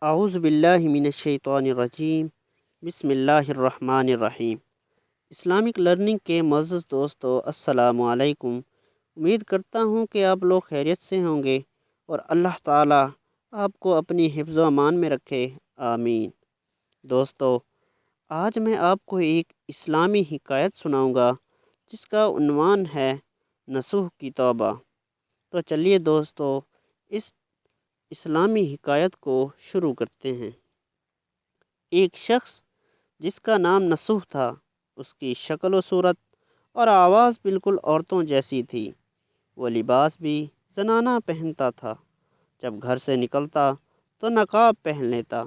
اعوذ باللہ من الشیطان الرجیم بسم اللہ الرحمن الرحیم۔ اسلامک لرننگ کے معزز دوستو، السلام علیکم۔ امید کرتا ہوں کہ آپ لوگ خیریت سے ہوں گے اور اللہ تعالیٰ آپ کو اپنی حفظ و امان میں رکھے، آمین۔ دوستو، آج میں آپ کو ایک اسلامی حکایت سناؤں گا جس کا عنوان ہے نصوح کی توبہ۔ تو چلیے دوستو، اس اسلامی حکایت کو شروع کرتے ہیں۔ ایک شخص جس کا نام نصوح تھا، اس کی شکل و صورت اور آواز بالکل عورتوں جیسی تھی۔ وہ لباس بھی زنانہ پہنتا تھا۔ جب گھر سے نکلتا تو نقاب پہن لیتا۔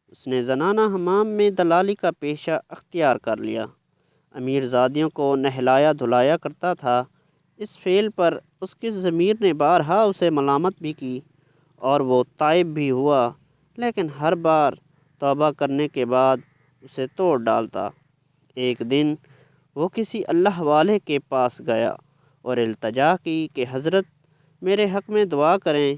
اس نے زنانہ حمام میں دلالی کا پیشہ اختیار کر لیا۔ امیر زادیوں کو نہلایا دھلایا کرتا تھا۔ اس فعل پر اس کی ضمیر نے بارہا اسے ملامت بھی کی اور وہ تائب بھی ہوا، لیکن ہر بار توبہ کرنے کے بعد اسے توڑ ڈالتا۔ ایک دن وہ کسی اللہ والے کے پاس گیا اور التجا کی کہ حضرت، میرے حق میں دعا کریں۔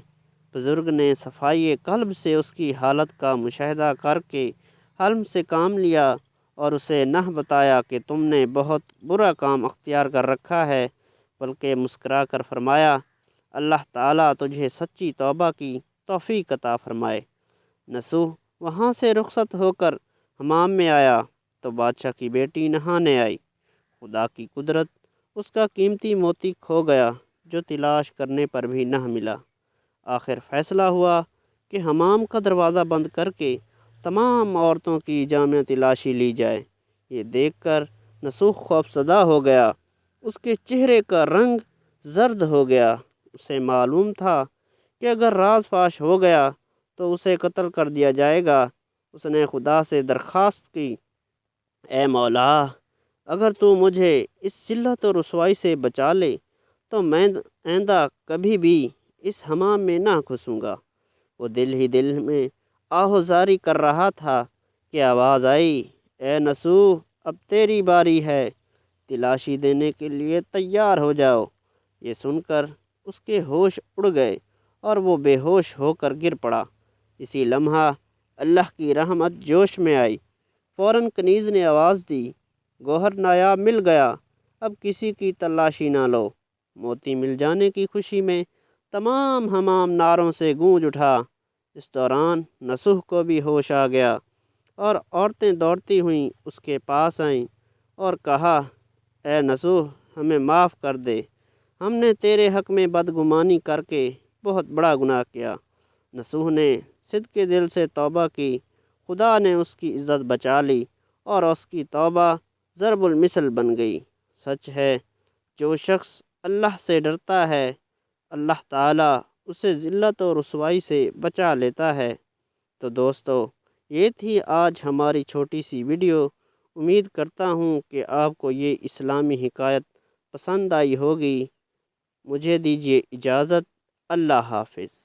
بزرگ نے صفائی قلب سے اس کی حالت کا مشاہدہ کر کے حلم سے کام لیا اور اسے نہ بتایا کہ تم نے بہت برا کام اختیار کر رکھا ہے، بلکہ مسکرا کر فرمایا، اللہ تعالیٰ تجھے سچی توبہ کی توفیق عطا فرمائے۔ نصوح وہاں سے رخصت ہو کر حمام میں آیا تو بادشاہ کی بیٹی نہانے آئی۔ خدا کی قدرت، اس کا قیمتی موتی کھو گیا جو تلاش کرنے پر بھی نہ ملا۔ آخر فیصلہ ہوا کہ حمام کا دروازہ بند کر کے تمام عورتوں کی جامع تلاشی لی جائے۔ یہ دیکھ کر نصوح خوفزدہ ہو گیا۔ اس کے چہرے کا رنگ زرد ہو گیا۔ اسے معلوم تھا کہ اگر راز فاش ہو گیا تو اسے قتل کر دیا جائے گا۔ اس نے خدا سے درخواست کی، اے مولا، اگر تو مجھے اس ذلت و رسوائی سے بچا لے تو میں آئندہ کبھی بھی اس حمام میں نہ گھسوں گا۔ وہ دل ہی دل میں آہوزاری کر رہا تھا کہ آواز آئی، اے نصوح، اب تیری باری ہے، تلاشی دینے کے لیے تیار ہو جاؤ۔ یہ سن کر اس کے ہوش اڑ گئے اور وہ بے ہوش ہو کر گر پڑا۔ اسی لمحہ اللہ کی رحمت جوش میں آئی۔ فوراً کنیز نے آواز دی، گوہر نایاب مل گیا، اب کسی کی تلاشی نہ لو۔ موتی مل جانے کی خوشی میں تمام حمام نعروں سے گونج اٹھا۔ اس دوران نصوح کو بھی ہوش آ گیا اور عورتیں دوڑتی ہوئیں اس کے پاس آئیں اور کہا، اے نصوح، ہمیں معاف کر دے، ہم نے تیرے حق میں بدگمانی کر کے بہت بڑا گناہ کیا۔ نصوح نے صدق دل سے توبہ کی۔ خدا نے اس کی عزت بچا لی اور اس کی توبہ ضرب المثل بن گئی۔ سچ ہے، جو شخص اللہ سے ڈرتا ہے، اللہ تعالیٰ اسے ذلت و رسوائی سے بچا لیتا ہے۔ تو دوستو، یہ تھی آج ہماری چھوٹی سی ویڈیو۔ امید کرتا ہوں کہ آپ کو یہ اسلامی حکایت پسند آئی ہوگی۔ مجھے دیجیے اجازت، اللہ حافظ۔